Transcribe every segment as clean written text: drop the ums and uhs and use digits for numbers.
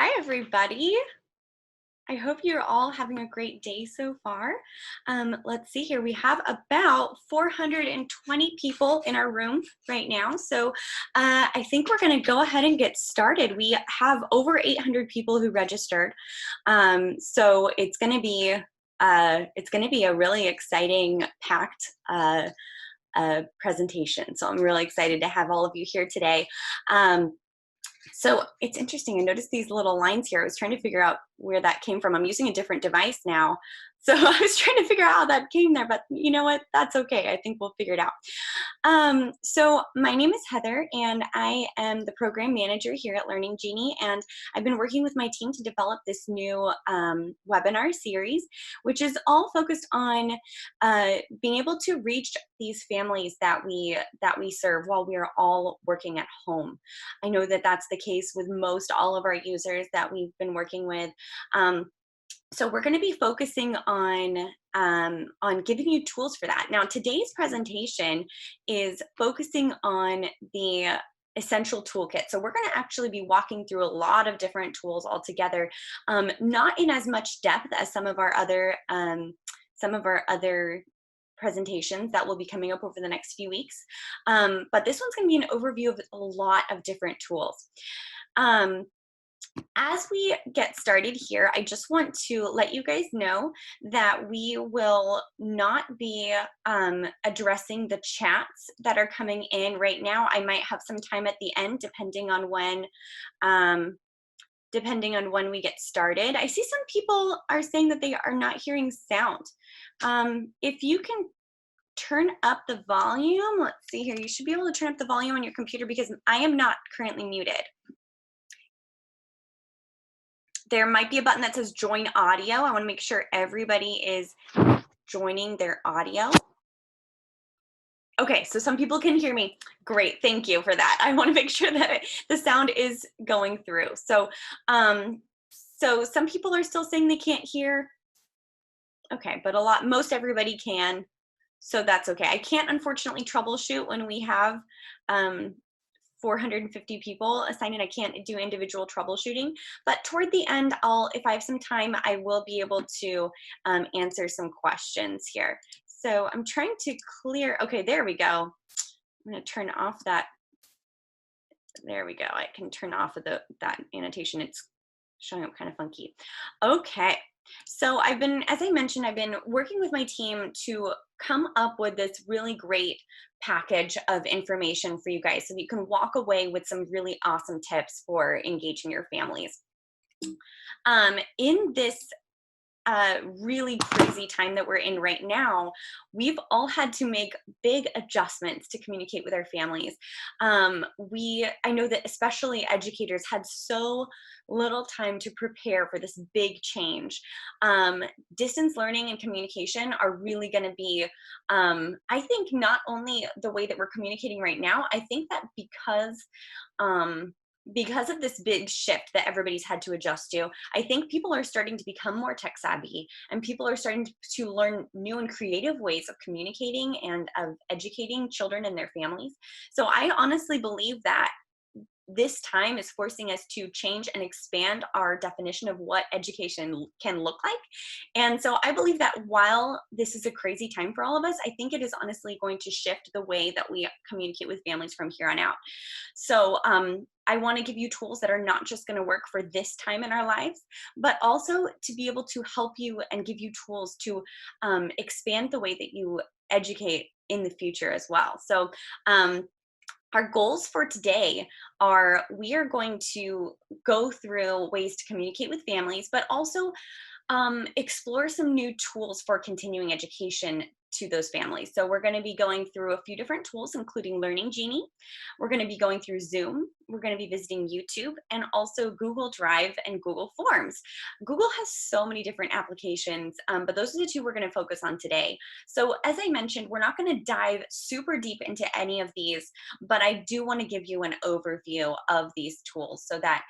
Hi, everybody. I hope you're all having a great day so far. Let's see here. We have about 420 people in our room right now. So I think we're going to go ahead and get started. We have over 800 people who registered. So it's going to be a really exciting, packed presentation. So I'm really excited to have all of you here today. So it's interesting. I noticed these little lines here. I was trying to figure out where that came from. I'm using a different device now. So I was trying to figure out how that came there, but you know what? That's okay. I think we'll figure it out. So my name is Heather, and I am the program manager here at Learning Genie, and I've been working with my team to develop this new webinar series, which is all focused on being able to reach these families that we serve while we are all working at home. I know that that's the case with most all of our users that we've been working with. So we're going to be focusing on giving you tools for that. Now, today's presentation is focusing on the essential toolkit. So we're going to actually be walking through a lot of different tools all together, not in as much depth as some of our other presentations that will be coming up over the next few weeks. But this one's going to be an overview of a lot of different tools. As we get started here, I just want to let you guys know that we will not be addressing the chats that are coming in right now. I might have some time at the end, depending on when we get started. I see some people are saying that they are not hearing sound. If you can turn up the volume, let's see here. You should be able to turn up the volume on your computer because I am not currently muted. There might be a button that says join audio. I want to make sure everybody is joining their audio. Okay, so some people can hear me. Great, thank you for that. I want to make sure that the sound is going through. So some people are still saying they can't hear. Okay, but most everybody can. So that's okay. I can't unfortunately troubleshoot when we have 450 people assigned and I can't do individual troubleshooting, but toward the end, if I have some time, I will be able to answer some questions here. So I'm trying to clear, okay, there we go. I'm gonna turn off that, there we go. I can turn off that annotation. It's showing up kind of funky. Okay. So as I mentioned, I've been working with my team to come up with this really great package of information for you guys so that you can walk away with some really awesome tips for engaging your families. In this really crazy time that we're in right now, we've all had to make big adjustments to communicate with our families. I know that especially educators had so little time to prepare for this big change. Distance learning and communication are really going to be, I think, not only the way that we're communicating right now, I think that because of this big shift that everybody's had to adjust to, I think people are starting to become more tech savvy and people are starting to learn new and creative ways of communicating and of educating children and their families. So I honestly believe that this time is forcing us to change and expand our definition of what education can look like. And so I believe that while this is a crazy time for all of us, I think it is honestly going to shift the way that we communicate with families from here on out. So I want to give you tools that are not just going to work for this time in our lives, but also to be able to help you and give you tools to expand the way that you educate in the future as well. So our goals for today are we are going to go through ways to communicate with families, but also explore some new tools for continuing education to those families. So we're going to be going through a few different tools, including Learning Genie. We're going to be going through Zoom. We're going to be visiting YouTube and also Google Drive and Google Forms. Google has so many different applications, but those are the two we're going to focus on today. So as I mentioned, we're not going to dive super deep into any of these, but I do want to give you an overview of these tools so that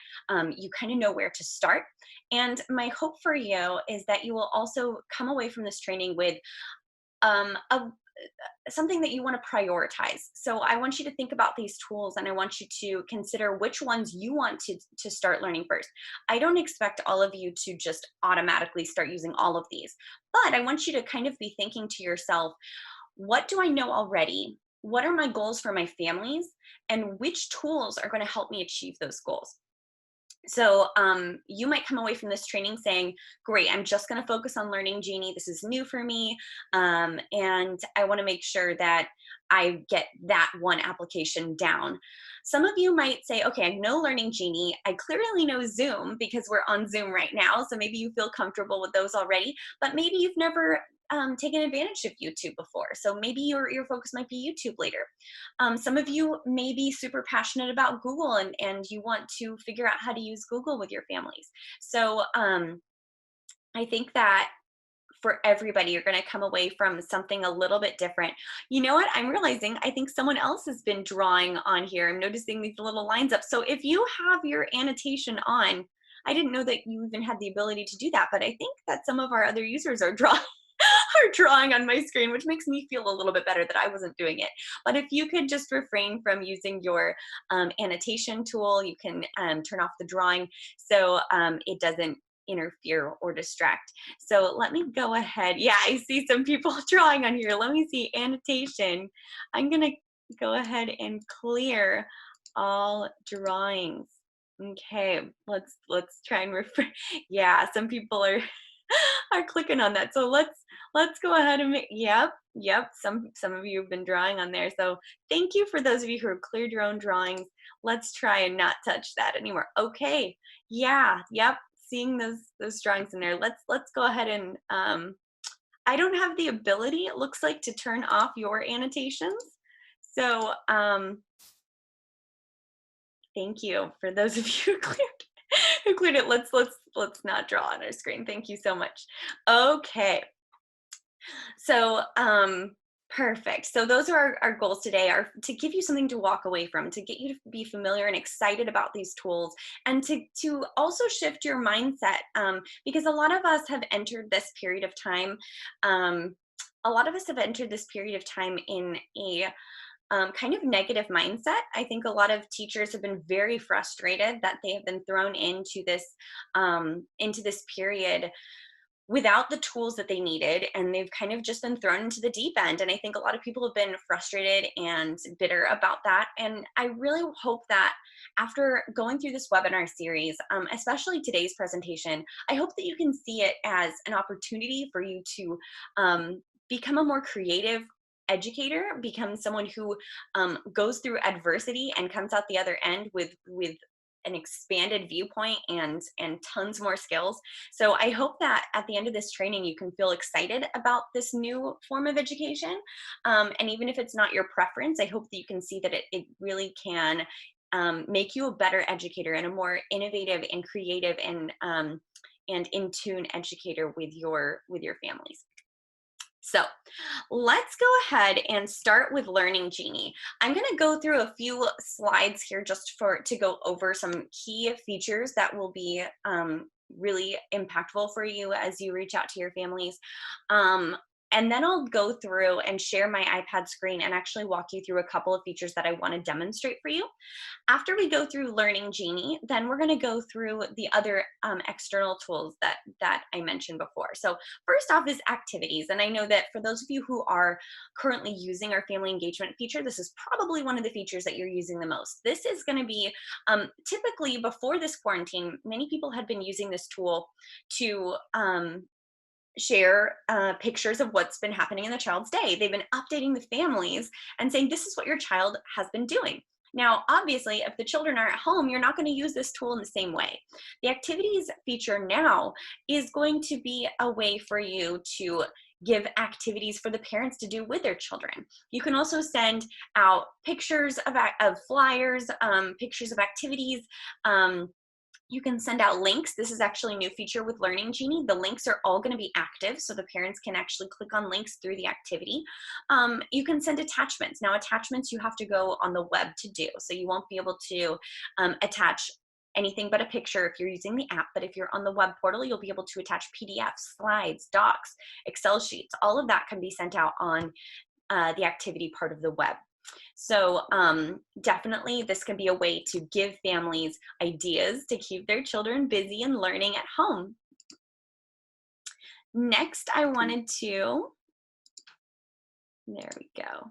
you kind of know where to start. And my hope for you is that you will also come away from this training with something that you want to prioritize. So I want you to think about these tools, and I want you to consider which ones you want to start learning first. I don't expect all of you to just automatically start using all of these, but I want you to kind of be thinking to yourself, what do I know already? What are my goals for my families? And which tools are going to help me achieve those goals? So you might come away from this training saying, great, I'm just going to focus on learning Genie. This is new for me. And I want to make sure that I get that one application down. Some of you might say, okay, I know learning Genie. I clearly know Zoom because we're on Zoom right now. So maybe you feel comfortable with those already, but maybe you've never taken advantage of YouTube before. So maybe your focus might be YouTube later. Some of you may be super passionate about Google, and you want to figure out how to use Google with your families. So I think that for everybody, you're going to come away from something a little bit different. You know what? I'm realizing I think someone else has been drawing on here. I'm noticing these little lines up. So if you have your annotation on, I didn't know that you even had the ability to do that, but I think that some of our other users are drawing are drawing on my screen, which makes me feel a little bit better that I wasn't doing it. But if you could just refrain from using your annotation tool, you can turn off the drawing so it doesn't interfere or distract. So let me go ahead. Yeah, I see some people drawing on here. Let me see annotation. I'm gonna go ahead and clear all drawings. Okay, let's try and refresh. Yeah, some people are clicking on that. So let's go ahead and make, yep. Some of you have been drawing on there. So thank you for those of you who have cleared your own drawings. Let's try and not touch that anymore. Okay, yeah, yep. Seeing those drawings in there. Let's go ahead and I don't have the ability, it looks like, to turn off your annotations. So thank you for those of you who cleared it. Let's not draw on our screen. Thank you so much. Okay. So perfect. So those are our goals today, are to give you something to walk away from, to get you to be familiar and excited about these tools, and to also shift your mindset, because a lot of us have entered this period of time. A lot of us have entered this period of time in a kind of negative mindset. I think a lot of teachers have been very frustrated that they have been thrown into this period without the tools that they needed, and they've kind of just been thrown into the deep end. And I think a lot of people have been frustrated and bitter about that. And I really hope that after going through this webinar series, especially today's presentation, I hope that you can see it as an opportunity for you to become a more creative educator, become someone who goes through adversity and comes out the other end with an expanded viewpoint and tons more skills. So I hope that at the end of this training, you can feel excited about this new form of education. And even if it's not your preference, I hope that you can see that it really can make you a better educator and a more innovative and creative and in tune educator with your families. So let's go ahead and start with learning Genie. I'm going to go through a few slides here just to go over some key features that will be really impactful for you as you reach out to your families. And then I'll go through and share my iPad screen and actually walk you through a couple of features that I want to demonstrate for you. After we go through learning Genie, then we're going to go through the other external tools that I mentioned before. So first off is activities. And I know that for those of you who are currently using our family engagement feature, this is probably one of the features that you're using the most. This is going to be typically before this quarantine, many people had been using this tool to share pictures of what's been happening in the child's day. They've been updating the families and saying, this is what your child has been doing. Now, obviously, if the children are at home, you're not going to use this tool in the same way. The activities feature now is going to be a way for you to give activities for the parents to do with their children. You can also send out pictures of flyers, pictures of activities, you can send out links. This is actually a new feature with Learning Genie. The links are all going to be active, so the parents can actually click on links through the activity. You can send attachments. Now, attachments you have to go on the web to do, so you won't be able to attach anything but a picture if you're using the app. But if you're on the web portal, you'll be able to attach PDFs, slides, docs, Excel sheets. All of that can be sent out on the activity part of the web. So definitely this can be a way to give families ideas to keep their children busy and learning at home. Next, I wanted to, there we go.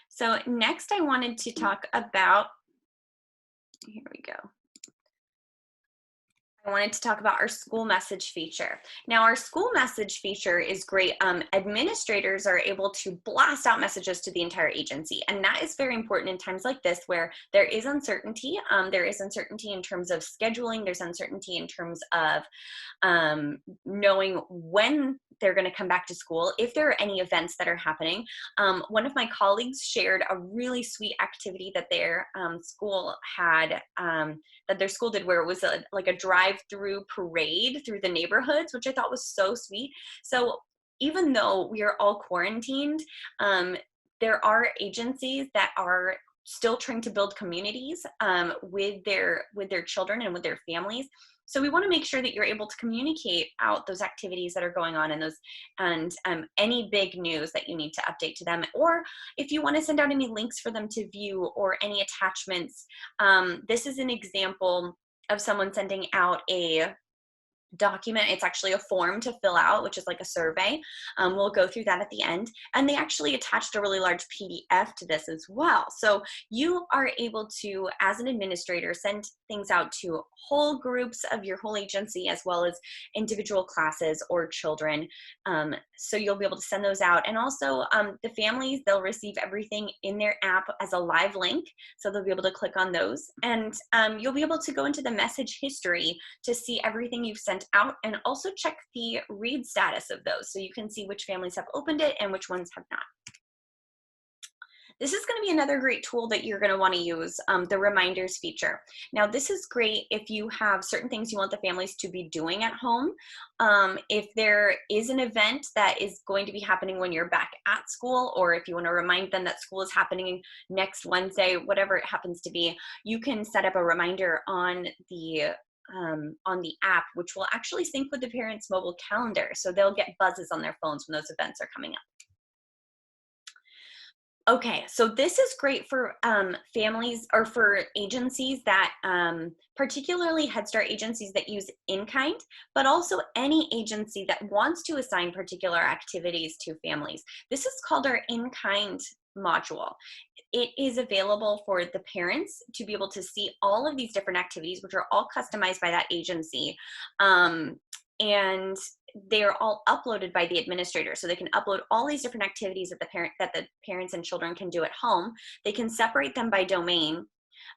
So next I wanted to talk about, here we go. I wanted to talk about our school message feature. Now, our school message feature is great. Administrators are able to blast out messages to the entire agency, and that is very important in times like this where there is uncertainty. There is uncertainty in terms of scheduling. There's uncertainty in terms of knowing when they're going to come back to school, if there are any events that are happening. One of my colleagues shared a really sweet activity that their school had, that their school did, where it was like a drive-through parade through the neighborhoods, which I thought was so sweet. So even though we are all quarantined, there are agencies that are still trying to build communities with their children and with their families. So we want to make sure that you're able to communicate out those activities that are going on and any big news that you need to update to them, or if you want to send out any links for them to view or any attachments. This is an example of someone sending out a document. It's actually a form to fill out, which is like a survey. We'll go through that at the end. And they actually attached a really large PDF to this as well. So you are able to, as an administrator, send things out to whole groups of your whole agency, as well as individual classes or children. So you'll be able to send those out. And also the families, they'll receive everything in their app as a live link. So they'll be able to click on those. And you'll be able to go into the message history to see everything you've sent out, and also check the read status of those, so you can see which families have opened it and which ones have not. This is going to be another great tool that you're going to want to use, the reminders feature. Now, this is great if you have certain things you want the families to be doing at home. If there is an event that is going to be happening when you're back at school, or if you want to remind them that school is happening next Wednesday, whatever it happens to be, you can set up a reminder on the app, which will actually sync with the parents' mobile calendar. So they'll get buzzes on their phones when those events are coming up. Okay, so this is great for families or for agencies that, particularly Head Start agencies that use in-kind, but also any agency that wants to assign particular activities to families. This is called our in-kind module. It is available for the parents to be able to see all of these different activities, which are all customized by that agency. And they're all uploaded by the administrator. So they can upload all these different activities that the parents and children can do at home. They can separate them by domain.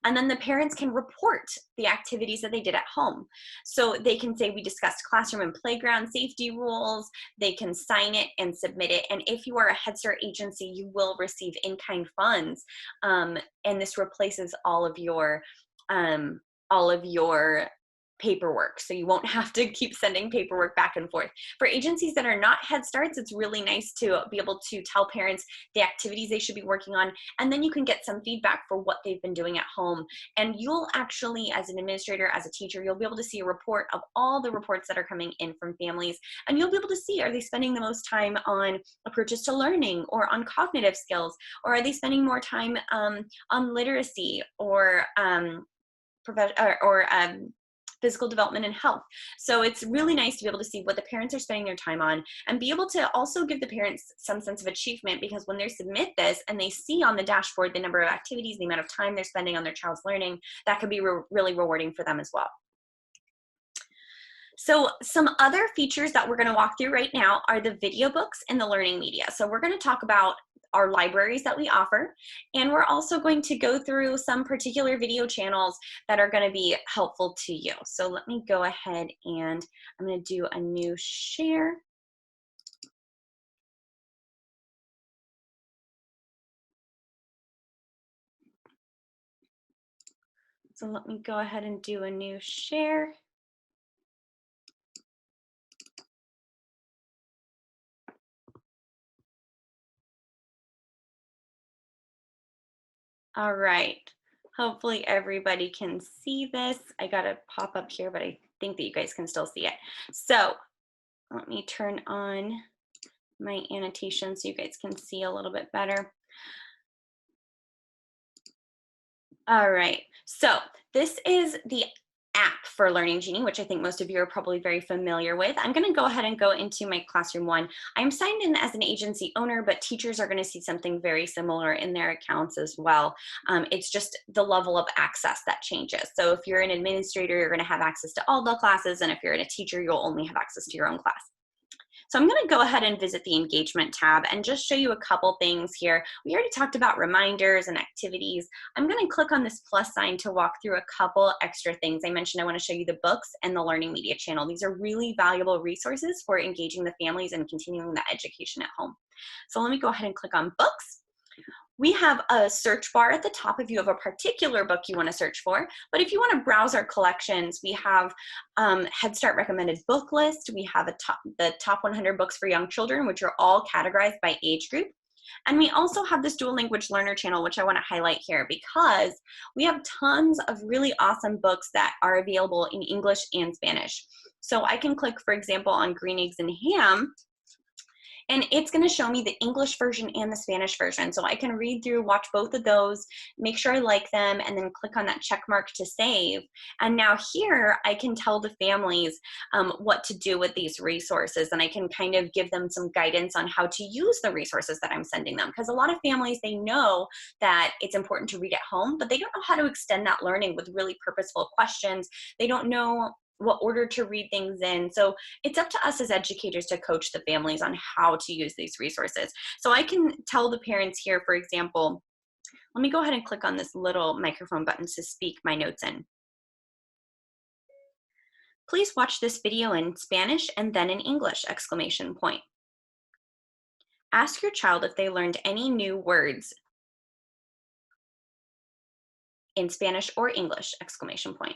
And then the parents can report the activities that they did at home. So they can say, we discussed classroom and playground safety rules. They can sign it and submit it. And if you are a Head Start agency, you will receive in-kind funds. And this replaces all of your paperwork. So you won't have to keep sending paperwork back and forth. For agencies that are not Head Starts, it's really nice to be able to tell parents the activities they should be working on, and then you can get some feedback for what they've been doing at home. And you'll actually, as an administrator, as a teacher, you'll be able to see a report of all the reports that are coming in from families, and you'll be able to see, are they spending the most time on approaches to learning or on cognitive skills, or are they spending more time on literacy or physical development and health. So it's really nice to be able to see what the parents are spending their time on, and be able to also give the parents some sense of achievement, because when they submit this and they see on the dashboard the number of activities, the amount of time they're spending on their child's learning, that can be really rewarding for them as well. So some other features that we're going to walk through right now are the video books and the learning media. So we're going to talk about our libraries that we offer, and we're also going to go through some particular video channels that are going to be helpful to you. So let me go ahead and I'm going to do a new share. So let me go ahead and do a new share. All right, hopefully everybody can see this. I got a pop up here, but I think that you guys can still see it. So let me turn on my annotation so you guys can see a little bit better. All right, so this is the app for Learning Genie, which I think most of you are probably very familiar with. I'm going to go ahead and go into my classroom one. I'm signed in as an agency owner, but teachers are going to see something very similar in their accounts as well. It's just the level of access that changes. So if you're an administrator, you're going to have access to all the classes, and if you're a teacher, you'll only have access to your own class. So I'm going to go ahead and visit the engagement tab and just show you a couple things here. We already talked about reminders and activities. I'm going to click on this plus sign to walk through a couple extra things. I mentioned I want to show you the books and the learning media channel. These are really valuable resources for engaging the families and continuing the education at home. So let me go ahead and click on books. We have a search bar at the top if you have a particular book you want to search for. But if you want to browse our collections, we have Head Start recommended book list. We have the top 100 books for young children, which are all categorized by age group. And we also have this dual language learner channel, which I want to highlight here because we have tons of really awesome books that are available in English and Spanish. So I can click, for example, on Green Eggs and Ham, and it's going to show me the English version and the Spanish version. So I can read through, watch both of those, make sure I like them, and then click on that check mark to save. And now here I can tell the families what to do with these resources. And I can kind of give them some guidance on how to use the resources that I'm sending them. Because a lot of families, they know that it's important to read at home, but they don't know how to extend that learning with really purposeful questions. They don't know what order to read things in. So it's up to us as educators to coach the families on how to use these resources. So I can tell the parents here, for example, let me go ahead and click on this little microphone button to speak my notes in. Please watch this video in Spanish and then in English, exclamation point. Ask your child if they learned any new words in Spanish or English, exclamation point.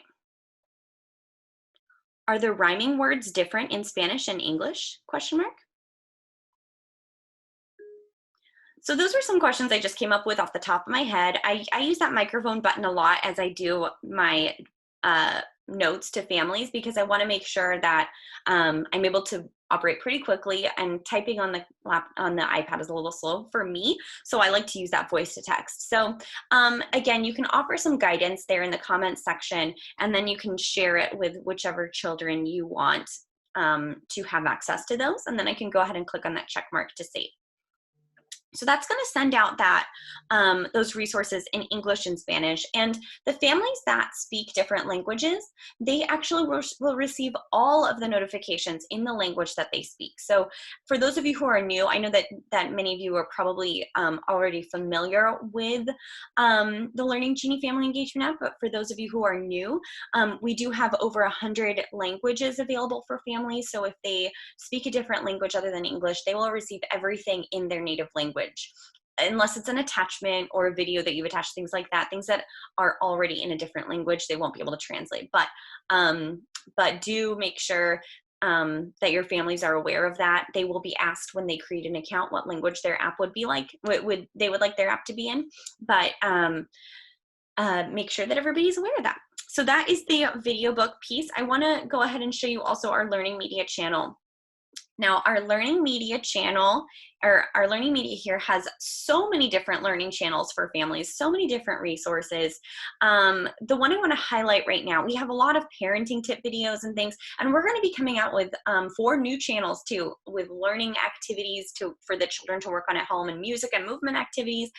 Are the rhyming words different in Spanish and English, question mark? So those were some questions I just came up with off the top of my head. I use that microphone button a lot as I do my notes to families because I want to make sure that I'm able to operate pretty quickly, and typing on the iPad is a little slow for me, so I like to use that voice to text. So again, you can offer some guidance there in the comments section, and then you can share it with whichever children you want to have access to those, and then I can go ahead and click on that check mark to save. So that's going to send out that those resources in English and Spanish. And the families that speak different languages, they actually will receive all of the notifications in the language that they speak. So for those of you who are new, I know that many of you are probably already familiar with the Learning Genie Family Engagement app, but for those of you who are new, we do have over 100 languages available for families. So if they speak a different language other than English, they will receive everything in their native language, unless it's an attachment or a video that you've attached, things like that, things that are already in a different language, they won't be able to translate. But do make sure that your families are aware of that. They will be asked when they create an account what language their app would be like, they would like their app to be in, but make sure that everybody's aware of that. So that is the video book piece. I want to go ahead and show you also our learning media channel. Now, our learning media channel, or our learning media here, has so many different learning channels for families, so many different resources. The one I want to highlight right now, we have a lot of parenting tip videos and things, and we're going to be coming out with 4 new channels too, with learning activities for the children to work on at home, and music and movement activities.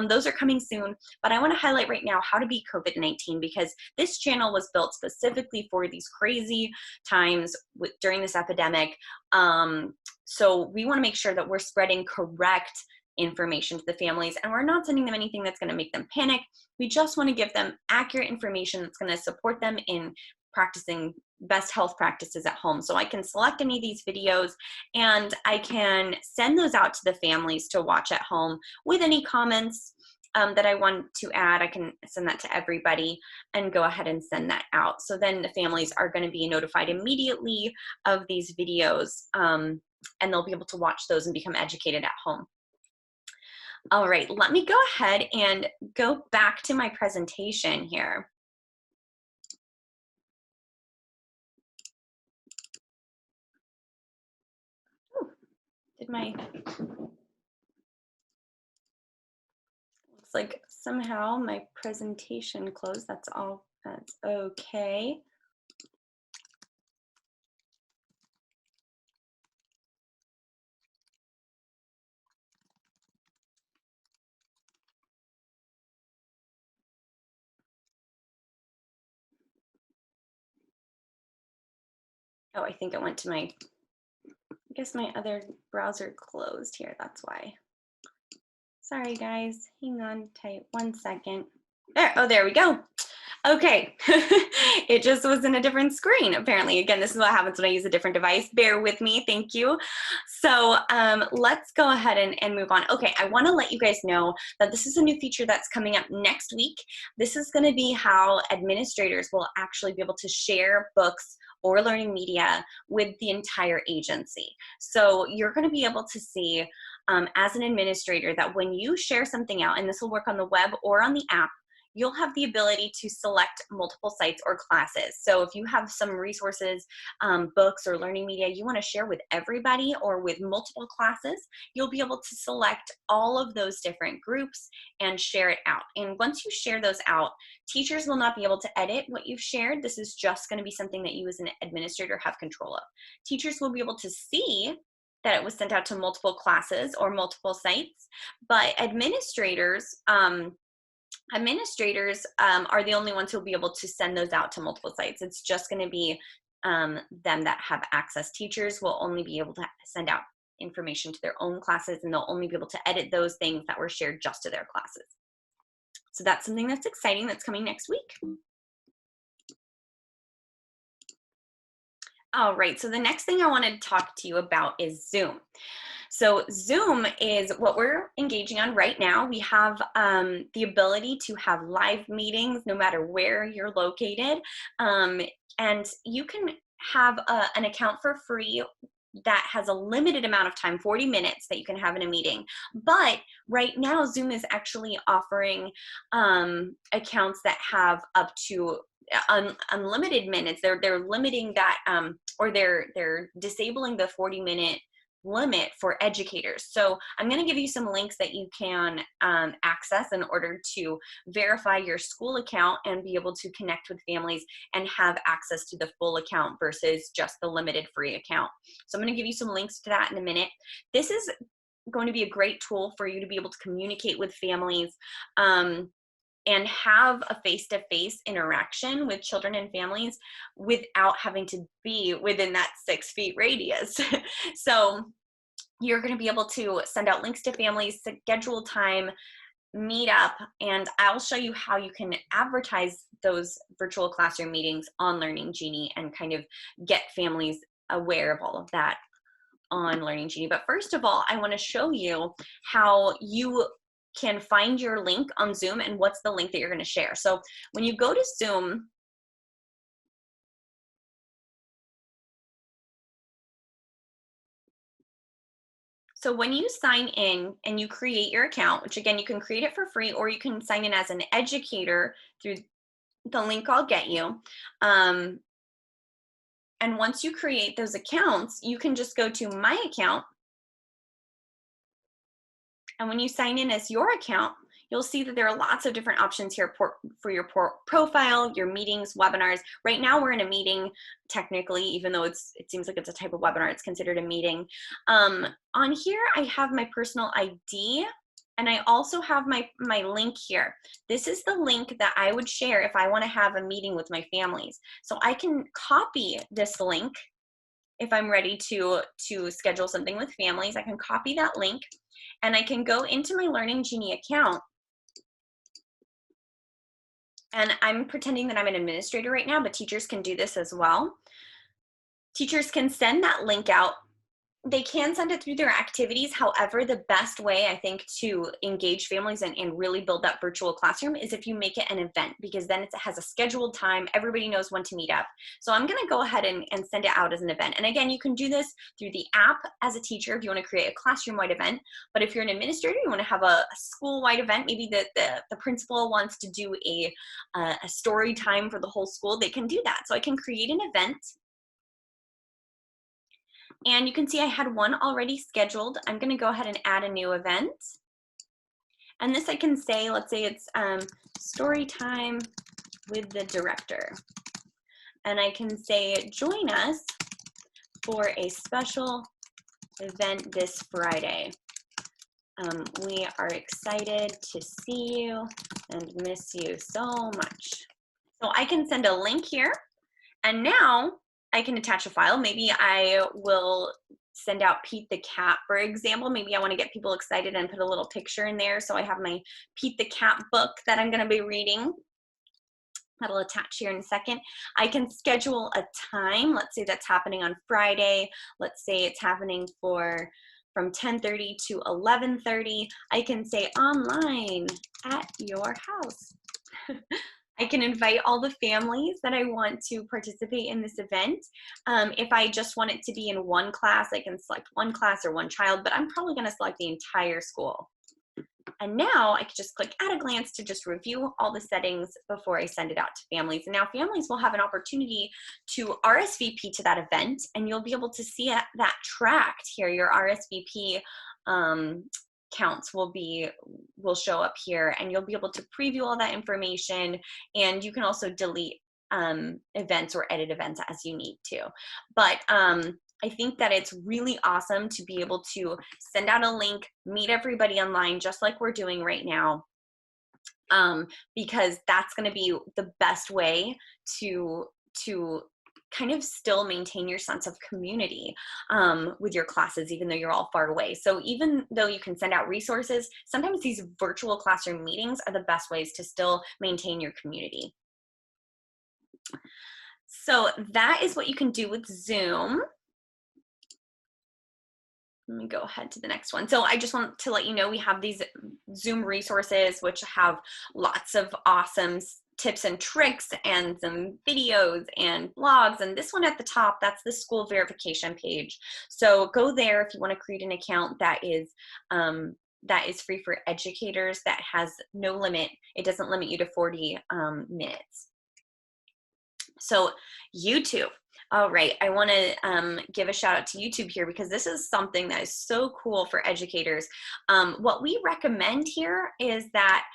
Those are coming soon, but I want to highlight right now how to beat COVID-19, because this channel was built specifically for these crazy times during this epidemic. So we want to make sure that we're spreading correct information to the families, and we're not sending them anything that's going to make them panic. We just want to give them accurate information that's going to support them in practicing best health practices at home. So I can select any of these videos and I can send those out to the families to watch at home with any comments that I want to add. I can send that to everybody and go ahead and send that out. So then the families are going to be notified immediately of these videos, and they'll be able to watch those and become educated at home. All right, let me go ahead and go back to my presentation here. Did my, looks like somehow my presentation closed. That's all, that's okay. Oh, I think it went to my, I guess my other browser closed here. That's why. Sorry, guys. Hang on tight 1 second. There. Oh, there we go. Okay. It just was in a different screen, apparently. Again, this is what happens when I use a different device. Bear with me. Thank you. So let's go ahead and move on. Okay, I want to let you guys know that this is a new feature that's coming up next week. This is going to be how administrators will actually be able to share books or learning media with the entire agency. So you're going to be able to see as an administrator that when you share something out, and this will work on the web or on the app, you'll have the ability to select multiple sites or classes. So if you have some resources, books or learning media you want to share with everybody or with multiple classes, you'll be able to select all of those different groups and share it out. And once you share those out, teachers will not be able to edit what you've shared. This is just going to be something that you as an administrator have control of. Teachers will be able to see that it was sent out to multiple classes or multiple sites, but administrators are the only ones who will be able to send those out to multiple sites. It's just going to be them that have access. Teachers will only be able to send out information to their own classes, and they'll only be able to edit those things that were shared just to their classes. So that's something that's exciting that's coming next week. All right, so the next thing I want to talk to you about is Zoom. So Zoom is what we're engaging on right now. We have the ability to have live meetings no matter where you're located. And you can have an account for free that has a limited amount of time, 40 minutes that you can have in a meeting. But right now, Zoom is actually offering accounts that have up to unlimited minutes. They're limiting that, or they're disabling the 40-minute limit for educators. So I'm going to give you some links that you can access in order to verify your school account and be able to connect with families and have access to the full account versus just the limited free account. So I'm going to give you some links to that in a minute. This is going to be a great tool for you to be able to communicate with families and have a face-to-face interaction with children and families without having to be within that 6 feet radius. So you're going to be able to send out links to families, schedule time, meet up, and I'll show you how you can advertise those virtual classroom meetings on Learning Genie and kind of get families aware of all of that on Learning Genie. But first of all, I want to show you how you can find your link on Zoom and what's the link that you're going to share. So when you go to Zoom, so when you sign in and you create your account, which again, you can create it for free, or you can sign in as an educator through the link I'll get you. And once you create those accounts, you can just go to My Account. And when you sign in as your account, you'll see that there are lots of different options here for your profile, your meetings, webinars. Right now we're in a meeting, technically, even though it seems like it's a type of webinar, it's considered a meeting. On here, I have my personal ID, and I also have my link here. This is the link that I would share if I want to have a meeting with my families. So I can copy this link if I'm ready to schedule something with families. I can copy that link, and I can go into my Learning Genie account. And I'm pretending that I'm an administrator right now, but teachers can do this as well. Teachers can send that link out. They can send it through their activities. However, the best way, I think, to engage families and really build that virtual classroom is if you make it an event, because then it has a scheduled time. Everybody knows when to meet up. So I'm going to go ahead and send it out as an event. And again, you can do this through the app as a teacher if you want to create a classroom-wide event. But if you're an administrator, you want to have a school-wide event, maybe the principal wants to do a story time for the whole school, they can do that. So I can create an event. And you can see I had one already scheduled. I'm gonna go ahead and add a new event. And this I can say, let's say it's story time with the director. And I can say, join us for a special event this Friday. We are excited to see you and miss you so much. So I can send a link here, and now I can attach a file. Maybe I will send out Pete the Cat, for example. Maybe I want to get people excited and put a little picture in there. So I have my Pete the Cat book that I'm going to be reading. That'll attach here in a second. I can schedule a time. Let's say that's happening on Friday. Let's say it's happening from 10:30 to 11:30. I can say online at your house. I can invite all the families that I want to participate in this event. If I just want it to be in one class, I can select one class or one child, but I'm probably going to select the entire school. And now I can just click at a glance to just review all the settings before I send it out to families. And now families will have an opportunity to RSVP to that event, and you'll be able to see that tracked here. Your RSVP counts will show up here, and you'll be able to preview all that information, and you can also delete events or edit events as you need to. But I think that it's really awesome to be able to send out a link, meet everybody online, just like we're doing right now, because that's going to be the best way to kind of still maintain your sense of community with your classes, even though you're all far away. So even though you can send out resources, sometimes these virtual classroom meetings are the best ways to still maintain your community. So that is what you can do with Zoom. Let me go ahead to the next one. So I just want to let you know we have these Zoom resources which have lots of awesome tips and tricks and some videos and blogs. And this one at the top, that's the school verification page. So go there if you want to create an account that is free for educators, that has no limit. It doesn't limit you to 40 minutes. So YouTube. All right, I want to give a shout out to YouTube here because this is something that is so cool for educators. What we recommend here is that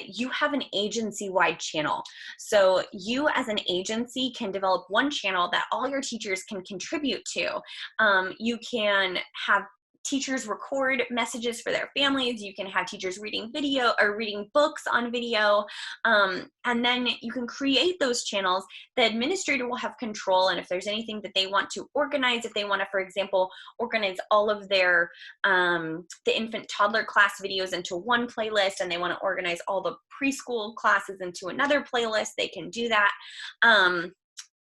you have an agency-wide channel. So you as an agency can develop one channel that all your teachers can contribute to. You can have teachers record messages for their families. You can have teachers reading video or reading books on video. And then you can create those channels. The administrator will have control. And if there's anything that they want to organize, if they want to, for example, organize all of their the infant toddler class videos into one playlist, and they want to organize all the preschool classes into another playlist, they can do that.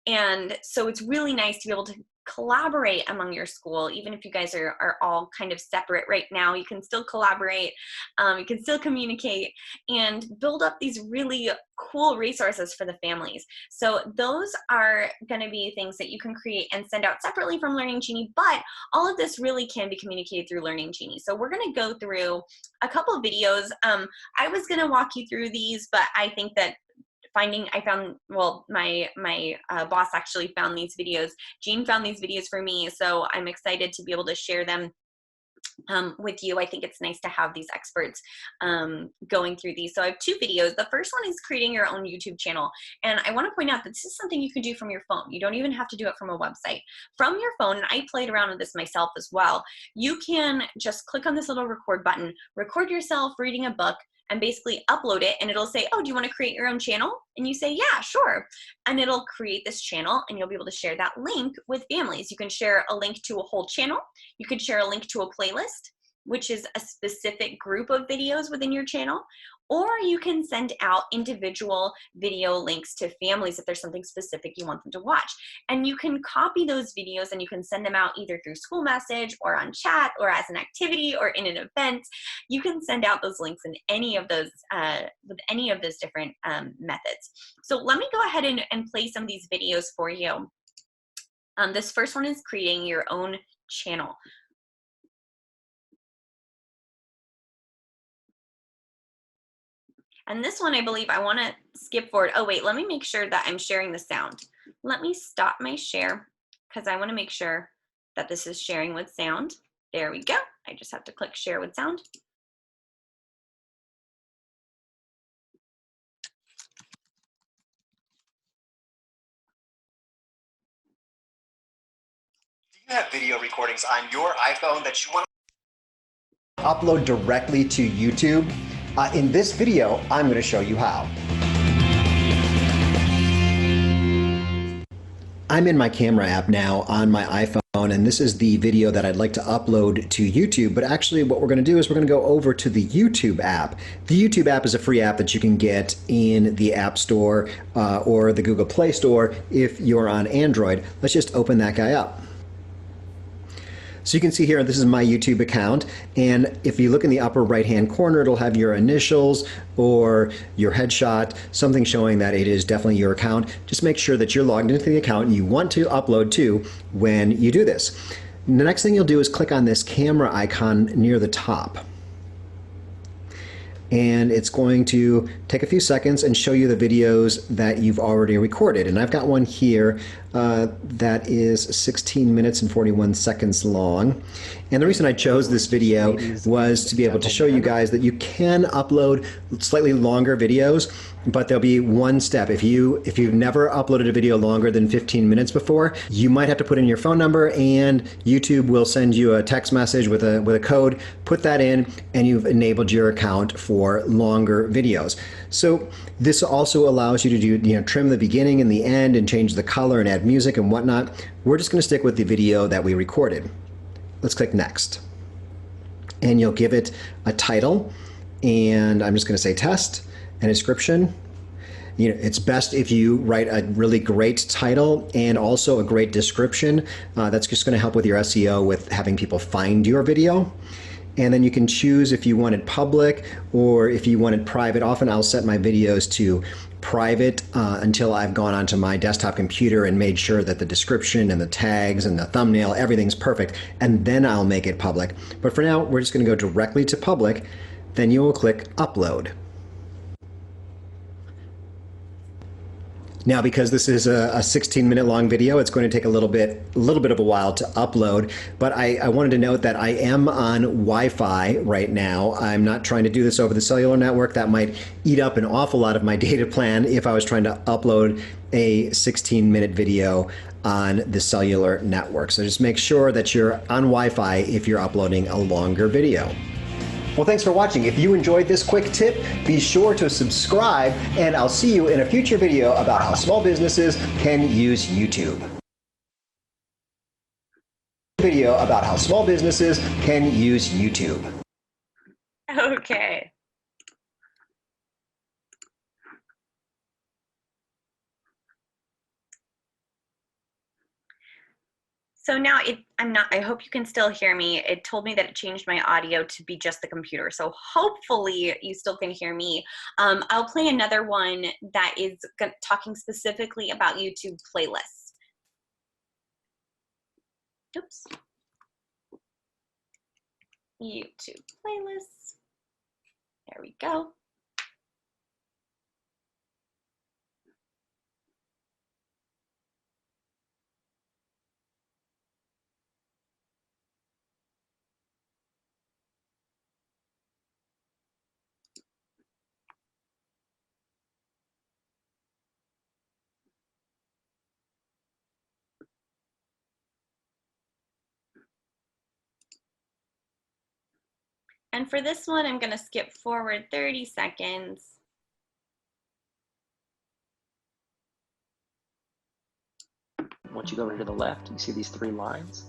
And so it's really nice to be able to collaborate among your school. Even if you guys are all kind of separate right now, you can still collaborate, you can still communicate and build up these really cool resources for the families. So those are going to be things that you can create and send out separately from Learning Genie, but all of this really can be communicated through Learning Genie. So we're going to go through a couple of videos. I was going to walk you through these, but I think that my boss actually found these videos. Jean found these videos for me, so I'm excited to be able to share them with you. I think it's nice to have these experts going through these. So I have two videos. The first one is creating your own YouTube channel. And I want to point out that this is something you can do from your phone. You don't even have to do it from a website. From your phone, and I played around with this myself as well, you can just click on this little record button, record yourself reading a book, and basically upload it, and it'll say, oh, do you want to create your own channel? And you say, yeah, sure. And it'll create this channel, and you'll be able to share that link with families. You can share a link to a whole channel. You could share a link to a playlist, which is a specific group of videos within your channel, or you can send out individual video links to families if there's something specific you want them to watch. And you can copy those videos and you can send them out either through school message or on chat or as an activity or in an event. You can send out those links in any of those with any of those different methods. So let me go ahead and play some of these videos for you. This first one is creating your own channel. And this one, I believe I want to skip forward. Oh, wait, let me make sure that I'm sharing the sound. Let me stop my share because I want to make sure that this is sharing with sound. There we go. I just have to click share with sound. Do you have video recordings on your iPhone that you want to upload directly to YouTube? In this video, I'm going to show you how. I'm in my camera app now on my iPhone, and this is the video that I'd like to upload to YouTube. But actually what we're going to do is we're going to go over to the YouTube app. The YouTube app is a free app that you can get in the App Store or the Google Play Store if you're on Android. Let's just open that guy up. So you can see here, this is my YouTube account, and if you look in the upper right-hand corner, it'll have your initials or your headshot, something showing that it is definitely your account. Just make sure that you're logged into the account you want to upload to when you do this. The next thing you'll do is click on this camera icon near the top. And it's going to take a few seconds and show you the videos that you've already recorded. And I've got one here that is 16 minutes and 41 seconds long. And the reason I chose this video was to be able to show you guys that you can upload slightly longer videos, but there'll be one step. If you've never uploaded a video longer than 15 minutes before, you might have to put in your phone number, and YouTube will send you a text message with a code. Put that in, and you've enabled your account for longer videos. So this also allows you to do, trim the beginning and the end and change the color and add music and whatnot. We're just going to stick with the video that we recorded. Let's click next. And you'll give it a title, and I'm just going to say test and description. It's best if you write a really great title and also a great description. That's just going to help with your SEO, with having people find your video. And then you can choose if you want it public or if you want it private. Often I'll set my videos to private until I've gone onto my desktop computer and made sure that the description and the tags and the thumbnail, everything's perfect, and then I'll make it public. But for now, we're just going to go directly to public. Then you will click upload. Now, because this is a 16-minute long video, it's going to take a little bit of a while to upload, but I wanted to note that I am on Wi-Fi right now. I'm not trying to do this over the cellular network. That might eat up an awful lot of my data plan if I was trying to upload a 16-minute video on the cellular network. So just make sure that you're on Wi-Fi if you're uploading a longer video. Well, thanks for watching. If you enjoyed this quick tip, be sure to subscribe, and I'll see you in a future video about how small businesses can use YouTube. Video about how small businesses can use YouTube. Okay. So now I hope you can still hear me. It told me that it changed my audio to be just the computer. So hopefully you still can hear me. I'll play another one that is talking specifically about YouTube playlists. Oops. YouTube playlists. There we go. And for this one, I'm going to skip forward 30 seconds. Once you go over to the left, you see these three lines.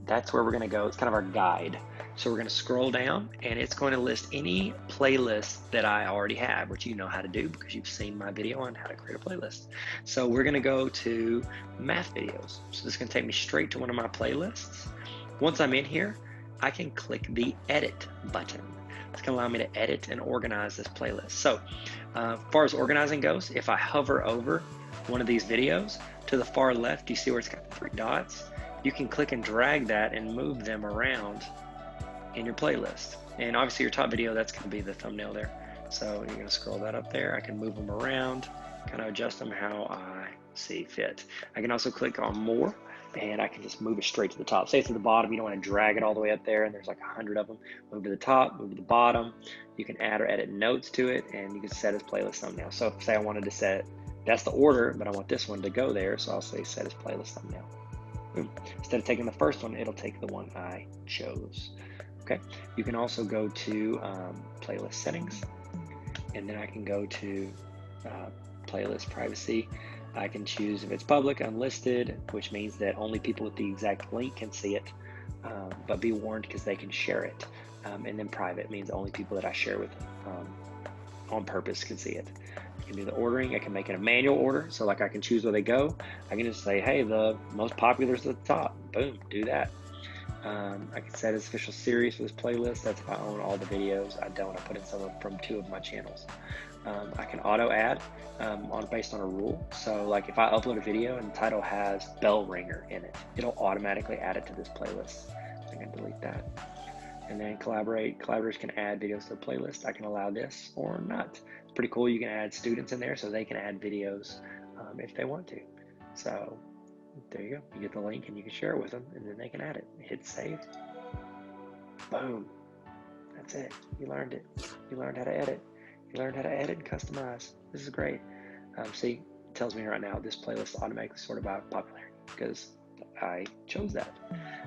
That's where we're going to go. It's kind of our guide. So we're going to scroll down, and it's going to list any playlist that I already have, which you know how to do because you've seen my video on how to create a playlist. So we're going to go to math videos. So this is going to take me straight to one of my playlists. Once I'm in here, I can click the edit button. It's going to allow me to edit and organize this playlist. So as far as organizing goes, if I hover over one of these videos, to the far left, you see where it's got three dots. You can click and drag that and move them around in your playlist. And obviously your top video, that's going to be the thumbnail there. So you're going to scroll that up there. I can move them around, kind of adjust them how I see fit. I can also click on more and I can just move it straight to the top. Say it's at the bottom, you don't want to drag it all the way up there, and there's like 100 of them. Move to the top, move to the bottom. You can add or edit notes to it, and you can set as playlist thumbnail. So if, say I wanted to set, that's the order, but I want this one to go there, so I'll say set as playlist thumbnail. Boom. Instead of taking the first one, it'll take the one I chose. Okay. You can also go to playlist settings, and then I can go to playlist privacy. I can choose if it's public, unlisted, which means that only people with the exact link can see it, but be warned because they can share it. And then private means only people that I share with on purpose can see it. I can do the ordering. I can make it a manual order, so like I can choose where they go. I can just say, hey, the most popular is at the top. Boom, do that. I can set as official series for this playlist. That's if I own all the videos. I don't. I put in some from 2 of my channels. I can auto add based on a rule. So like if I upload a video and the title has bell ringer in it, it'll automatically add it to this playlist. I can delete that. And then collaborators can add videos to the playlist. I can allow this or not. It's pretty cool. You can add students in there so they can add videos if they want to. So there you go. You get the link and you can share it with them, and then they can add it. Hit save. Boom. That's it. You learned it. You learned how to edit. You learned how to edit and customize. This is great. See, it tells me right now this playlist is automatically sorted by popularity because I chose that.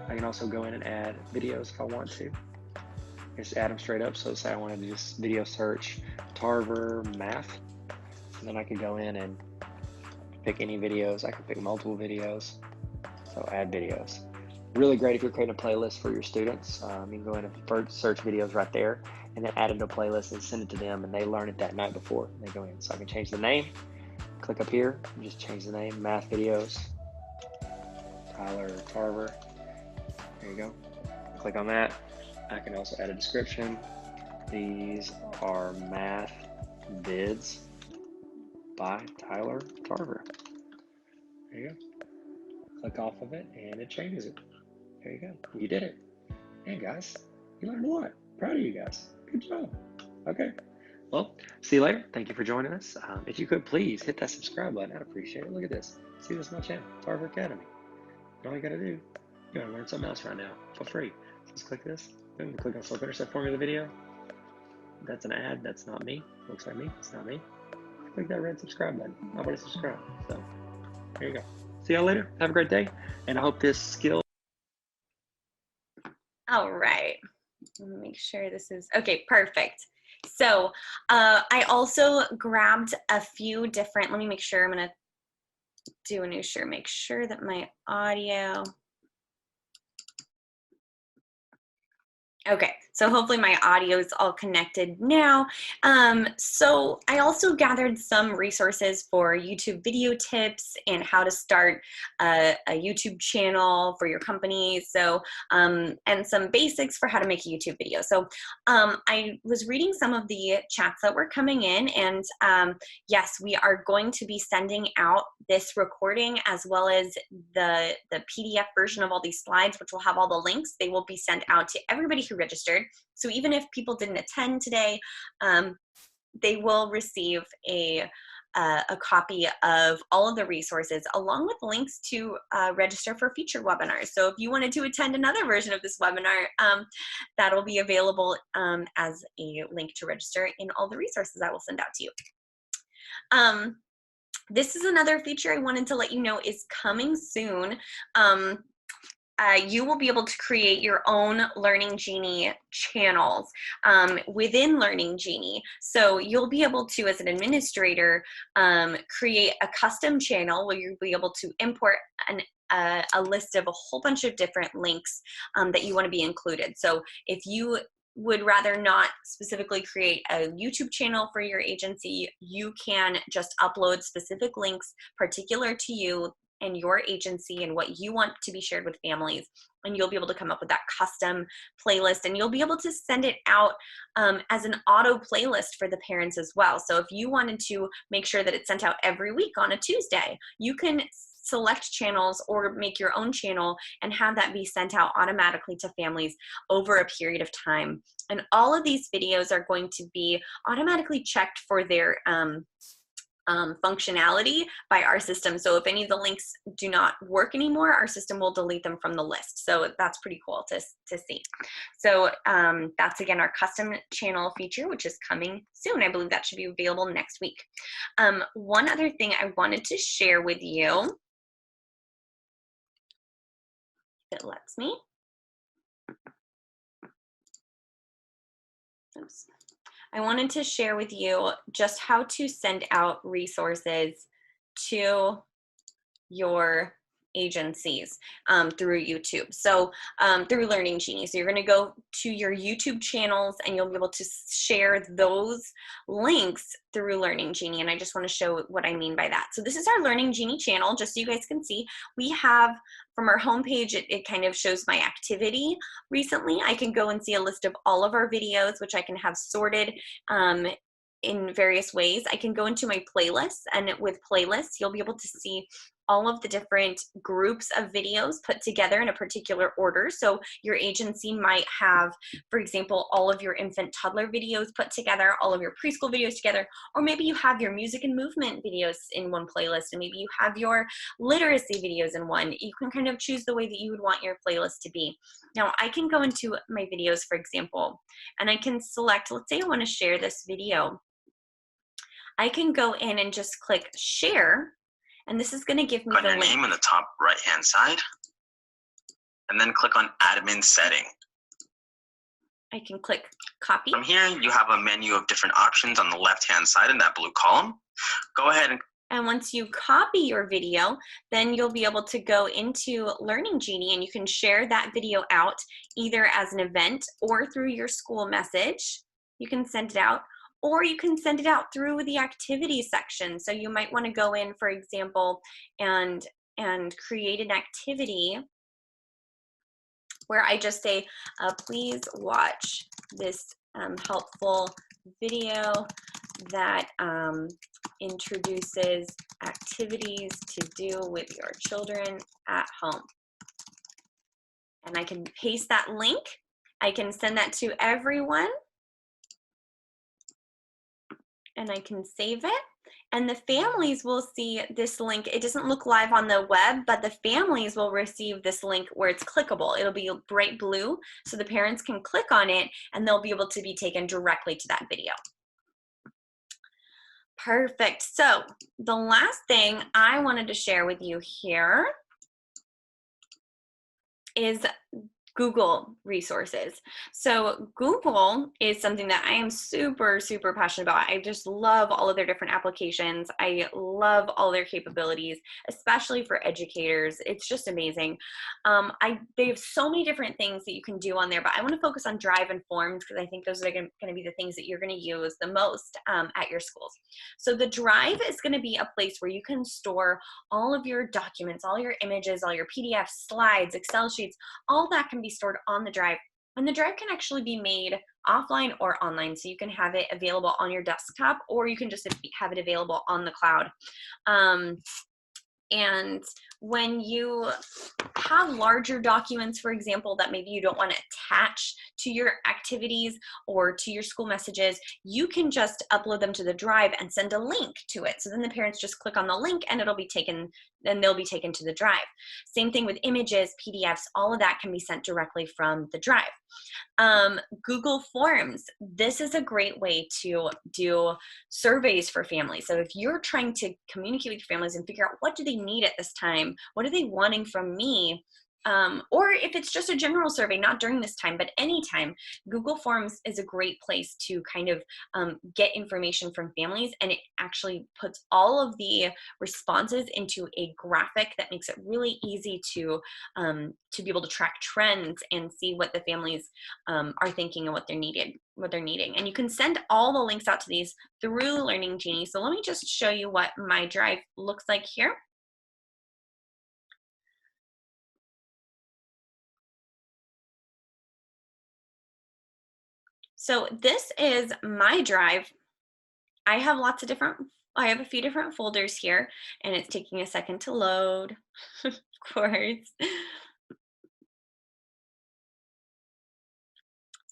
I can also go in and add videos if I want to. Just add them straight up. So say I wanted to just video search Tarver math, and then I could go in and pick any videos. I can pick multiple videos. So add videos. Really great if you're creating a playlist for your students. You can go in and search videos right there and then add it to a playlist and send it to them, and they learn it that night before they go in. So I can change the name, click up here, and just change the name, math videos, Tyler Tarver. There you go. Click on that. I can also add a description. These are math vids by Tyler Tarver. There you go. Click off of it and it changes it. There you go. You did it. Hey guys, you learned a lot. Proud of you guys. Good job. Okay. Well, see you later. Thank you for joining us. If you could please hit that subscribe button, I'd appreciate it. Look at this. See, this is my channel, Tarver Academy. And all you gotta do, you're gonna learn something else right now for free. Just click this. Boom. Click on select intercept for me of the video. That's an ad. That's not me. Looks like me. It's not me. Click that red subscribe button. Nobody subscribe. So there you go. See y'all later. Have a great day. And I hope this skill. All right. Let me make sure this is okay. Perfect. So I also grabbed a few different, let me make sure I'm going to do a new share, make sure that my audio. Okay, so hopefully my audio is all connected now. So I also gathered some resources for YouTube video tips and how to start a YouTube channel for your company. So, and some basics for how to make a YouTube video. So I was reading some of the chats that were coming in, and yes, we are going to be sending out this recording as well as the PDF version of all these slides, which will have all the links. They will be sent out to everybody who registered. So even if people didn't attend today, they will receive a copy of all of the resources along with links to register for future webinars. So if you wanted to attend another version of this webinar, that'll be available as a link to register in all the resources I will send out to you. This is another feature I wanted to let you know is coming soon. You will be able to create your own Learning Genie channels within Learning Genie. So you'll be able to, as an administrator, create a custom channel where you'll be able to import a list of a whole bunch of different links that you want to be included. So if you would rather not specifically create a YouTube channel for your agency, you can just upload specific links particular to you and your agency and what you want to be shared with families, and you'll be able to come up with that custom playlist, and you'll be able to send it out as an auto playlist for the parents as well. So if you wanted to make sure that it's sent out every week on a Tuesday, you can select channels or make your own channel and have that be sent out automatically to families over a period of time. And all of these videos are going to be automatically checked for their functionality by our system. So if any of the links do not work anymore, our system will delete them from the list. So that's pretty cool to see. So that's again our custom channel feature, which is coming soon. I believe that should be available next week. One other thing I wanted to share with you, if it lets me. Oops. I wanted to share with you just how to send out resources to your agencies through YouTube. So through Learning Genie. So you're going to go to your YouTube channels and you'll be able to share those links through Learning Genie. And I just want to show what I mean by that. So this is our Learning Genie channel, just so you guys can see. We have from our homepage, it kind of shows my activity recently. I can go and see a list of all of our videos, which I can have sorted in various ways. I can go into my playlists, and with playlists, you'll be able to see all of the different groups of videos put together in a particular order. So your agency might have, for example, all of your infant toddler videos put together, all of your preschool videos together, or maybe you have your music and movement videos in one playlist, and maybe you have your literacy videos in one. You can kind of choose the way that you would want your playlist to be. Now I can go into my videos, for example, and I can select, let's say I want to share this video. I can go in and just click share, and this is going to give me on the your link. name on the top right hand side, and then click on admin setting. I can click copy. From here, you have a menu of different options on the left hand side in that blue column. Go ahead and once you copy your video, then you'll be able to go into Learning Genie and you can share that video out either as an event or through your school message. You can send it out, or you can send it out through the activities section. So you might want to go in, for example, and create an activity where I just say, please watch this helpful video that introduces activities to do with your children at home. And I can paste that link. I can send that to everyone. And I can save it. And the families will see this link. It doesn't look live on the web, but the families will receive this link where it's clickable. It'll be bright blue, so the parents can click on it and they'll be able to be taken directly to that video. Perfect. So the last thing I wanted to share with you here is Google resources. So Google is something that I am super, super passionate about. I just love all of their different applications. I love all their capabilities, especially for educators. It's just amazing. They have so many different things that you can do on there, but I want to focus on Drive and Forms because I think those are going to be the things that you're going to use the most at your schools. So the Drive is going to be a place where you can store all of your documents, all your images, all your PDFs, slides, Excel sheets, all that can be stored on the Drive. And the Drive can actually be made offline or online. So you can have it available on your desktop, or you can just have it available on the cloud. And when you have larger documents, for example, that maybe you don't want to attach to your activities or to your school messages, you can just upload them to the Drive and send a link to it. So then the parents just click on the link and it'll be taken, and they'll be taken to the Drive. Same thing with images, PDFs, all of that can be sent directly from the Drive. Google Forms, this is a great way to do surveys for families. So if you're trying to communicate with your families and figure out what do they need at this time, what are they wanting from me, or if it's just a general survey, not during this time, but anytime, Google Forms is a great place to kind of get information from families, and it actually puts all of the responses into a graphic that makes it really easy to be able to track trends and see what the families are thinking and what they're needing. And you can send all the links out to these through Learning Genie. So let me just show you what my Drive looks like here. So this is my Drive. I have a few different folders here, and it's taking a second to load, of course.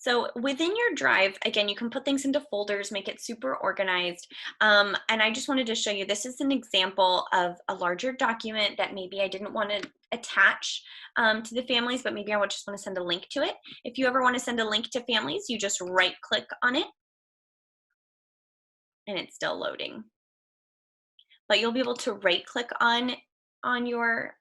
So within your drive, again, you can put things into folders, make it super organized. And I just wanted to show you, this is an example of a larger document that maybe I didn't want to attach to the families, but maybe I would just want to send a link to it. If you ever want to send a link to families, you just right click on it and it's still loading. But you'll be able to right click on your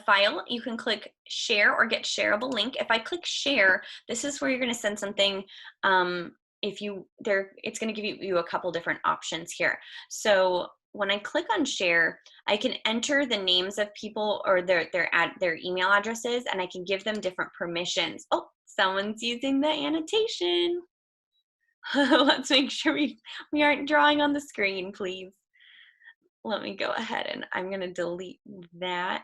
file. You can click share or get shareable link. If I click share, this is where you're going to send something. It's going to give you a couple different options here. So when I click on share, I can enter the names of people or their email addresses, and I can give them different permissions. Oh, someone's using the annotation. Let's make sure we aren't drawing on the screen, please. Let me go ahead and I'm going to delete that.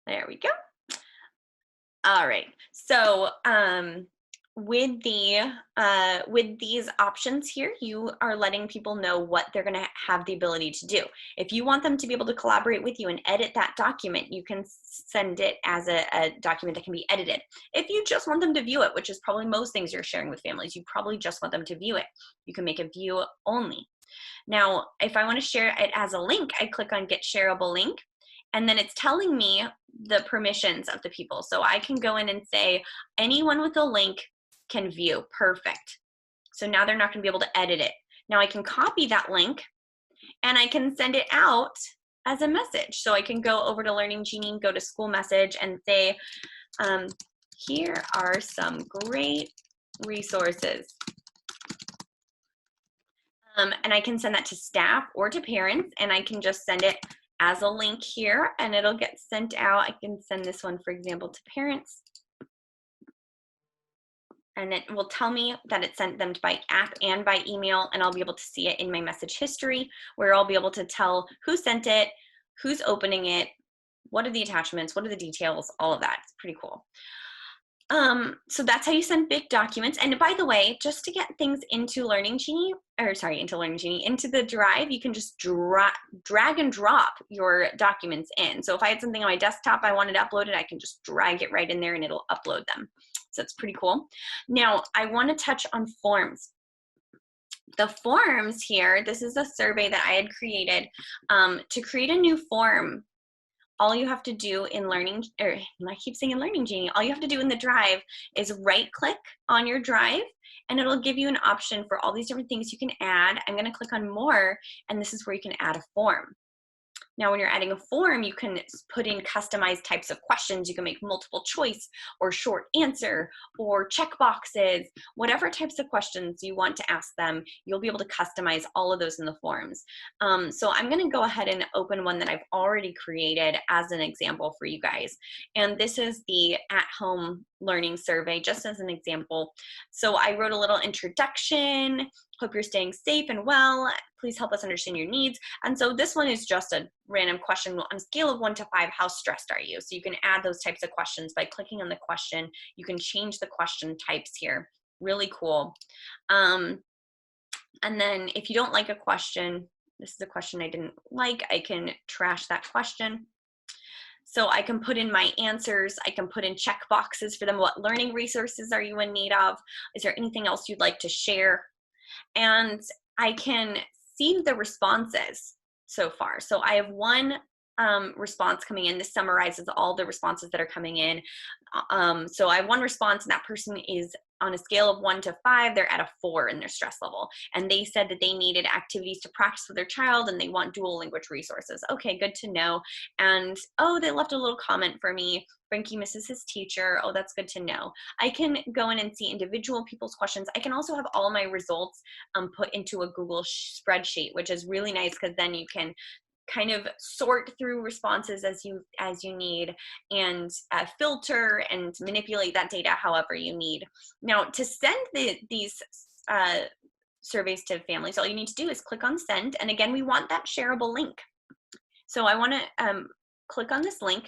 There we go. All right. So with these options here, you are letting people know what they're going to have the ability to do. If you want them to be able to collaborate with you and edit that document, you can send it as a document that can be edited. If you just want them to view it, which is probably most things you're sharing with families, you probably just want them to view it. You can make it view only. Now, if I want to share it as a link, I click on Get Shareable Link. And then it's telling me the permissions of the people. So I can go in and say, anyone with a link can view. Perfect. So now they're not going to be able to edit it. Now I can copy that link and I can send it out as a message. So I can go over to Learning Genie, go to school message and say, here are some great resources. And I can send that to staff or to parents, and I can just send it as a link here and it'll get sent out. I can send this one, for example, to parents. And it will tell me that it sent them by app and by email, and I'll be able to see it in my message history where I'll be able to tell who sent it, who's opening it, what are the attachments, what are the details, all of that. It's pretty cool. So that's how you send big documents. And by the way, just to get things into Learning Genie, into the drive, you can just drag and drop your documents in. So if I had something on my desktop I wanted uploaded, I can just drag it right in there and it'll upload them. So it's pretty cool. Now I want to touch on forms. The forms here, this is a survey that I had created. To create a new form, all you have to do in Learning, or I keep saying in Learning Genie, all you have to do in the drive is right click on your drive and it'll give you an option for all these different things you can add. I'm going to click on more, and this is where you can add a form. Now, when you're adding a form, you can put in customized types of questions. You can make multiple choice or short answer or check boxes, whatever types of questions you want to ask them, you'll be able to customize all of those in the forms. So I'm going to go ahead and open one that I've already created as an example for you guys. And this is the at-home learning survey, just as an example. So I wrote a little introduction. Hope you're staying safe and well. Please help us understand your needs. And so this one is just a random question. On a scale of 1 to 5, how stressed are you? So you can add those types of questions by clicking on the question. You can change the question types here. Really cool. And then if you don't like a question, this is a question I didn't like, I can trash that question. So I can put in my answers. I can put in check boxes for them. What learning resources are you in need of? Is there anything else you'd like to share? And I can see the responses so far. So I have one response coming in. This summarizes all the responses that are coming in. So I have one response, and that person is on a scale of 1 to 5, they're at a 4 in their stress level. And they said that they needed activities to practice with their child and they want dual language resources. Okay, good to know. And oh, they left a little comment for me. Frankie misses his teacher. Oh, that's good to know. I can go in and see individual people's questions. I can also have all my results put into a Google spreadsheet, which is really nice because then you can kind of sort through responses as you need and filter and manipulate that data however you need. Now, to send these surveys to families, all you need to do is click on send. And again, we want that shareable link. So I want to click on this link,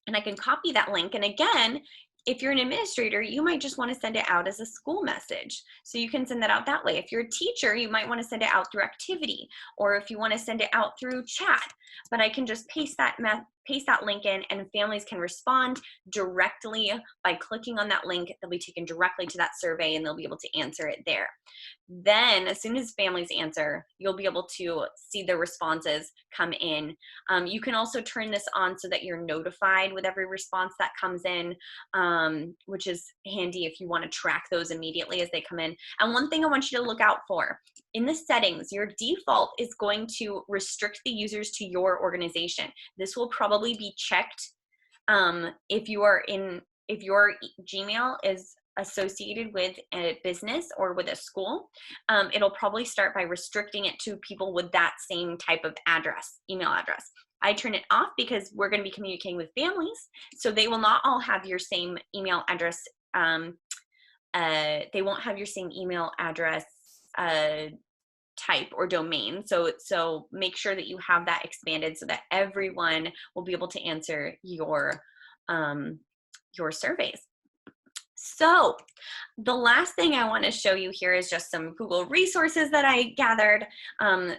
and I can copy that link. And again, if you're an administrator, you might just want to send it out as a school message. So you can send that out that way. If you're a teacher, you might want to send it out through activity, or if you want to send it out through chat. but I can just paste that link in, and families can respond directly by clicking on that link. They'll be taken directly to that survey and they'll be able to answer it there. Then as soon as families answer, you'll be able to see the responses come in. You can also turn this on so that you're notified with every response that comes in, which is handy if you want to track those immediately as they come in. And one thing I want you to look out for, in the settings, your default is going to restrict the users to your organization. This will probably be checked if your Gmail is associated with a business or with a school. It'll probably start by restricting it to people with that same type of email address. I turn it off because we're going to be communicating with families, so they will not all have your same email address. They won't have your same email address type or domain. So make sure that you have that expanded so that everyone will be able to answer your surveys. So the last thing I want to show you here is just some Google resources that I gathered. Our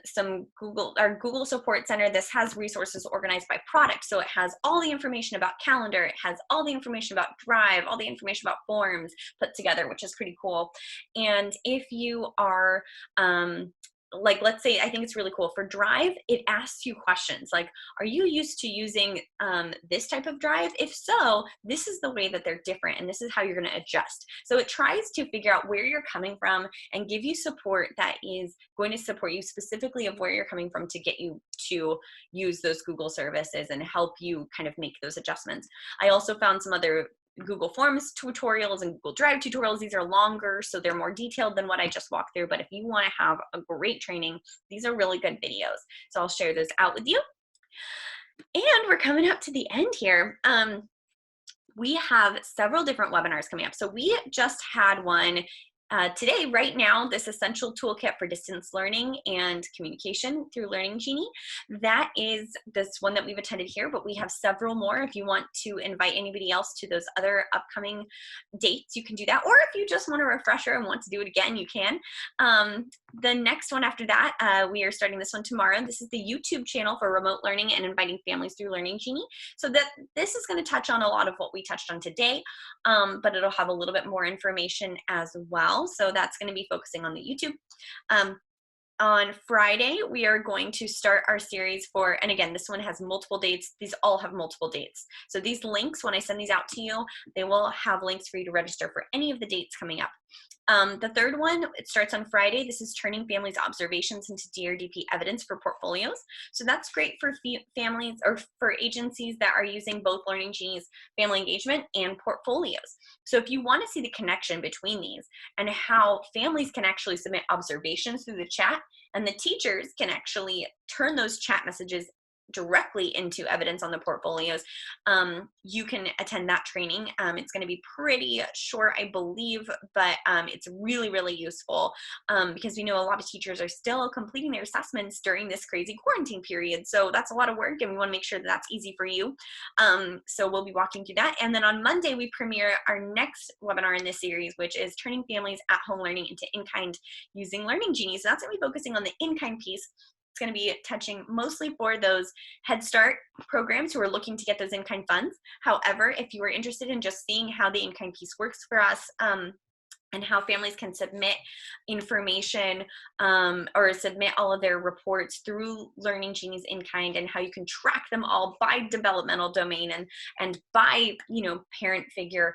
Google Support Center, this has resources organized by product. So it has all the information about Calendar, it has all the information about Drive, all the information about Forms put together, which is pretty cool. And if you are, like, let's say, I think it's really cool for Drive, it asks you questions like, are you used to using this type of drive? If so, this is the way that they're different and this is how you're going to adjust. So it tries to figure out where you're coming from and give you support that is going to support you specifically of where you're coming from to get you to use those Google services and help you kind of make those adjustments. I also found some other Google Forms tutorials and Google Drive tutorials. These are longer, so they're more detailed than what I just walked through. But if you want to have a great training, these are really good videos. So I'll share those out with you. And we're coming up to the end here. We have several different webinars coming up. So we just had one today, right now, this essential toolkit for distance learning and communication through Learning Genie. That is this one that we've attended here, but we have several more. If you want to invite anybody else to those other upcoming dates, you can do that. Or if you just want a refresher and want to do it again, you can. The next one after that, we are starting this one tomorrow. This is the YouTube channel for remote learning and inviting families through Learning Genie. So this is going to touch on a lot of what we touched on today, but it'll have a little bit more information as well. So that's going to be focusing on the YouTube. On Friday, we are going to start our series for, and again, this one has multiple dates. These all have multiple dates. So these links, when I send these out to you, they will have links for you to register for any of the dates coming up. The third one, it starts on Friday. This is turning families' observations into DRDP evidence for portfolios. So that's great for families or for agencies that are using both Learning Genie's family engagement and portfolios. So if you want to see the connection between these and how families can actually submit observations through the chat and the teachers can actually turn those chat messages directly into evidence on the portfolios, you can attend that training. It's going to be pretty short, I believe, but it's really, really useful because we know a lot of teachers are still completing their assessments during this crazy quarantine period. So that's a lot of work and we want to make sure that that's easy for you. So we'll be walking through that. And then on Monday, we premiere our next webinar in this series, which is turning families at home learning into in-kind using Learning Genie. So that's going to be focusing on the in-kind piece. It's going to be touching mostly for those Head Start programs who are looking to get those in-kind funds. However, if you are interested in just seeing how the in-kind piece works for us, and how families can submit information or submit all of their reports through Learning Genie's in-kind, and how you can track them all by developmental domain and by, you know, parent figure,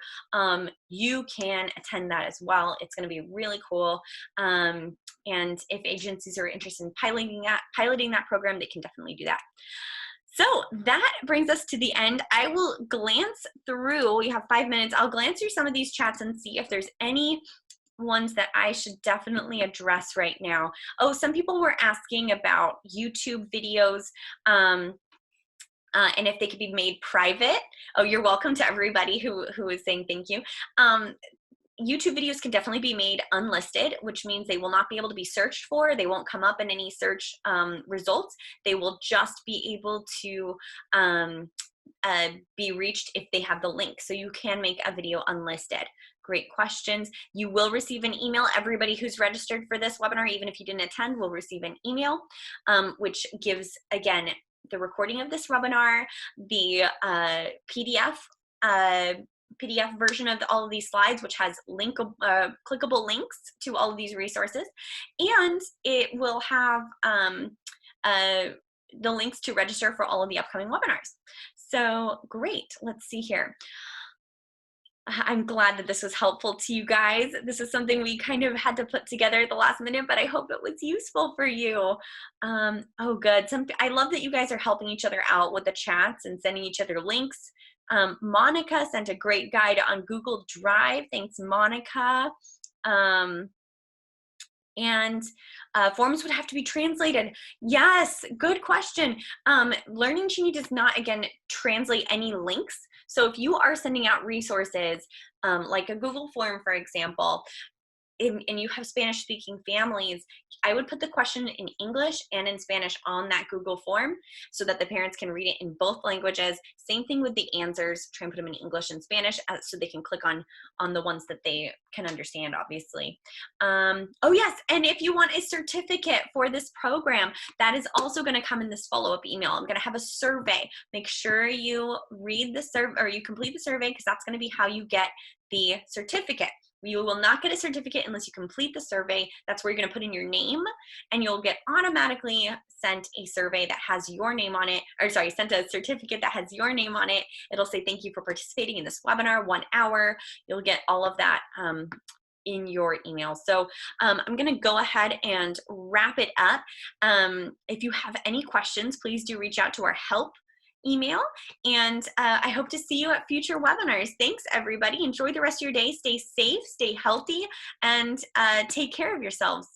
you can attend that as well. It's going to be really cool. And if agencies are interested in piloting that program, they can definitely do that. So that brings us to the end. I will glance through, we have 5 minutes, I'll glance through some of these chats and see if there's any ones that I should definitely address right now. Oh, some people were asking about YouTube videos and if they could be made private. Oh, you're welcome to everybody who is saying thank you. YouTube videos can definitely be made unlisted, which means they will not be able to be searched for. They won't come up in any search results. They will just be able to be reached if they have the link. So you can make a video unlisted. Great questions. You will receive an email. Everybody who's registered for this webinar, even if you didn't attend, will receive an email, which gives, again, the recording of this webinar, the PDF version of all of these slides, which has clickable links to all of these resources, and it will have the links to register for all of the upcoming webinars. So great, let's see here. I'm glad that this was helpful to you guys. This is something we kind of had to put together at the last minute, but I hope it was useful for you. Oh, good. I love that you guys are helping each other out with the chats and sending each other links. Monica sent a great guide on Google Drive. Thanks, Monica. And forms would have to be translated. Yes, good question. Learning Genie does not, again, translate any links. So if you are sending out resources, like a Google form, for example, and you have Spanish speaking families, I would put the question in English and in Spanish on that Google form so that the parents can read it in both languages. Same thing with the answers, try and put them in English and Spanish so they can click on the ones that they can understand, obviously. Oh yes, and if you want a certificate for this program, that is also gonna come in this follow-up email. I'm gonna have a survey. Make sure you read the survey, or you complete the survey, because that's gonna be how you get the certificate. You will not get a certificate unless you complete the survey. That's where you're going to put in your name, and you'll get automatically sent a survey that has your name on it, or sorry, sent a certificate that has your name on it. It'll say, thank you for participating in this webinar, 1 hour. You'll get all of that in your email. So I'm going to go ahead and wrap it up. If you have any questions, please do reach out to our help email, and I hope to see you at future webinars. Thanks, everybody. Enjoy the rest of your day. Stay safe, stay healthy, and take care of yourselves.